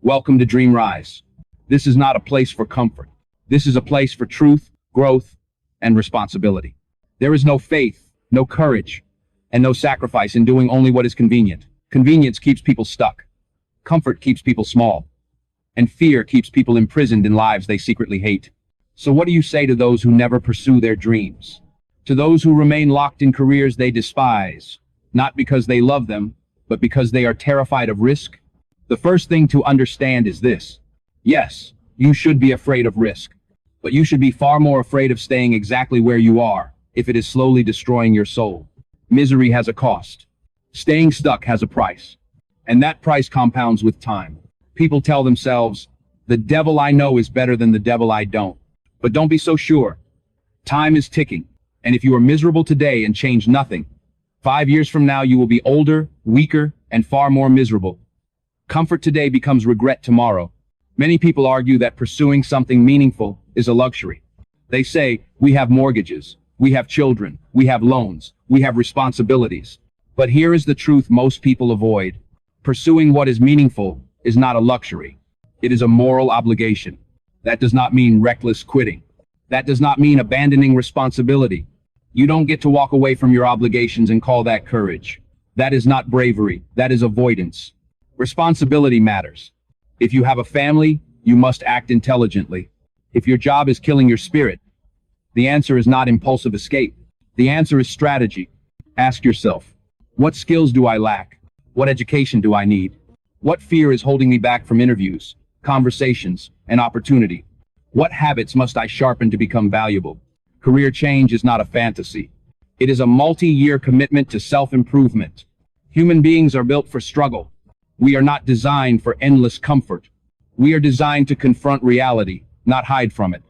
Welcome to Dream Rise. This is not a place for comfort. This is a place for truth, growth, and responsibility. There is no faith, no courage, and no sacrifice in doing only what is convenient. Convenience keeps people stuck. Comfort keeps people small. And fear keeps people imprisoned in lives they secretly hate. So what do you say to those who never pursue their dreams? To those who remain locked in careers they despise, not because they love them, but because they are terrified of risk? The first thing to understand is this. Yes, you should be afraid of risk, but you should be far more afraid of staying exactly where you are, if it is slowly destroying your soul. Misery has a cost. Staying stuck has a price. And that price compounds with time. People tell themselves, the devil I know is better than the devil I don't. But don't be so sure. Time is ticking. And if you are miserable today and change nothing, 5 years from now you will be older, weaker, and far more miserable. Comfort today becomes regret tomorrow. Many people argue that pursuing something meaningful is a luxury. They say, we have mortgages, we have children, we have loans, we have responsibilities. But here is the truth most people avoid. Pursuing what is meaningful is not a luxury. It is a moral obligation. That does not mean reckless quitting. That does not mean abandoning responsibility. You don't get to walk away from your obligations and call that courage. That is not bravery. That is avoidance. Responsibility matters. If you have a family, you must act intelligently. If your job is killing your spirit, the answer is not impulsive escape. The answer is strategy. Ask yourself, what skills do I lack? What education do I need? What fear is holding me back from interviews, conversations, and opportunity? What habits must I sharpen to become valuable? Career change is not a fantasy. It is a multi-year commitment to self-improvement. Human beings are built for struggle. We are not designed for endless comfort. We are designed to confront reality, not hide from it.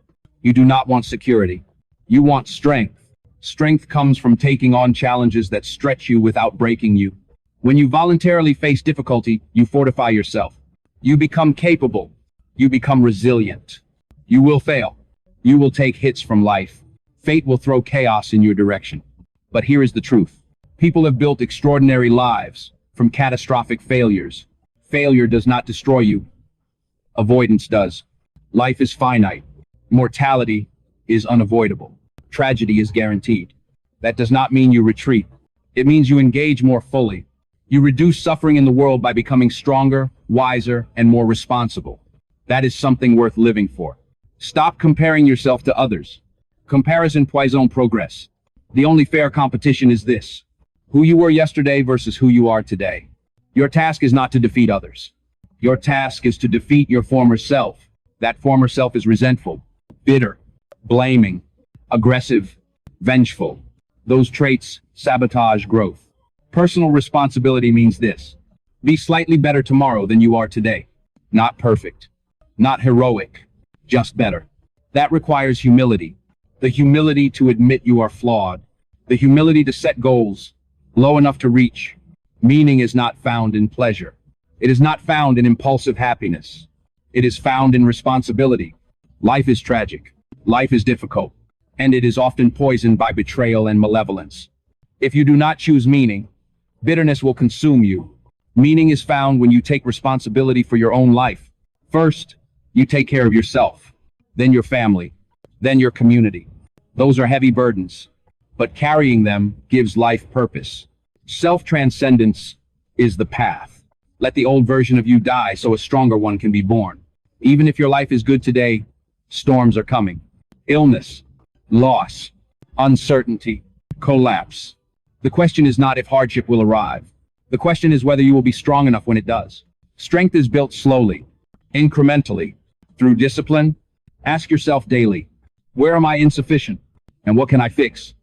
You do not want security. You want strength. Strength comes from taking on challenges that stretch you without breaking you. When you voluntarily face difficulty, you fortify yourself. You become capable. You become resilient. You will fail. You will take hits from life. Fate will throw chaos in your direction. But here is the truth. People have built extraordinary lives from catastrophic failures. Failure does not destroy you. Avoidance does. Life is finite. Mortality is unavoidable. Tragedy is guaranteed. That does not mean you retreat. It means you engage more fully. You reduce suffering in the world by becoming stronger, wiser, and more responsible. That is something worth living for. Stop comparing yourself to others. Comparison poisons progress. The only fair competition is this: who you were yesterday versus who you are today. Your task is not to defeat others. Your task is to defeat your former self. That former self is resentful, bitter, blaming, aggressive, vengeful. Those traits sabotage growth. Personal responsibility means this: be slightly better tomorrow than you are today. Not perfect, not heroic, just better. That requires humility. The humility to admit you are flawed. The humility to set goals low enough to reach. Meaning is not found in pleasure. It is not found in impulsive happiness. It is found in responsibility. Life is tragic. Life is difficult. And it is often poisoned by betrayal and malevolence. If you do not choose meaning, bitterness will consume you. Meaning is found when you take responsibility for your own life. First, you take care of yourself, then your family, then your community. Those are heavy burdens, but carrying them gives life purpose. Self-transcendence is the path. Let the old version of you die so a stronger one can be born. Even if your life is good today, storms are coming. Illness, loss, uncertainty, collapse. The question is not if hardship will arrive. The question is whether you will be strong enough when it does. Strength is built slowly, incrementally, through discipline. Ask yourself daily, where am I insufficient? And what can I fix?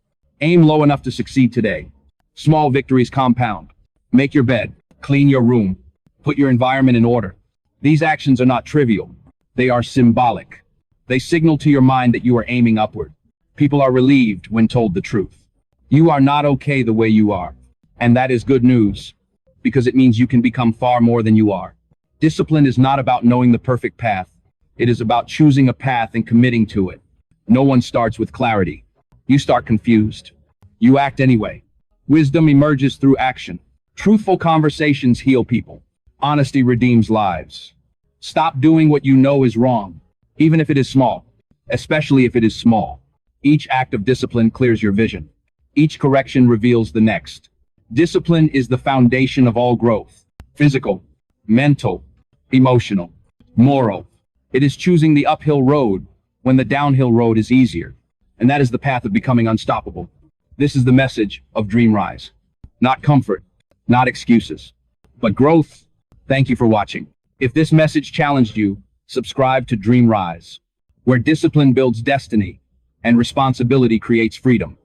Aim low enough to succeed today. Small victories compound. Make your bed, clean your room, put your environment in order. These actions are not trivial. They are symbolic. They signal to your mind that you are aiming upward. People are relieved when told the truth. You are not okay the way you are. And that is good news, because it means you can become far more than you are. Discipline is not about knowing the perfect path. It is about choosing a path and committing to it. No one starts with clarity. You start confused. You act anyway. Wisdom emerges through action. Truthful conversations heal people. Honesty redeems lives. Stop doing what you know is wrong, even if it is small, especially if it is small. Each act of discipline clears your vision. Each correction reveals the next. Discipline is the foundation of all growth. Physical, mental, emotional, moral. It is choosing the uphill road when the downhill road is easier. And that is the path of becoming unstoppable. This is the message of Dream Rise. Not comfort, not excuses, but growth. Thank you for watching. If this message challenged you, subscribe to Dream Rise, where discipline builds destiny and responsibility creates freedom.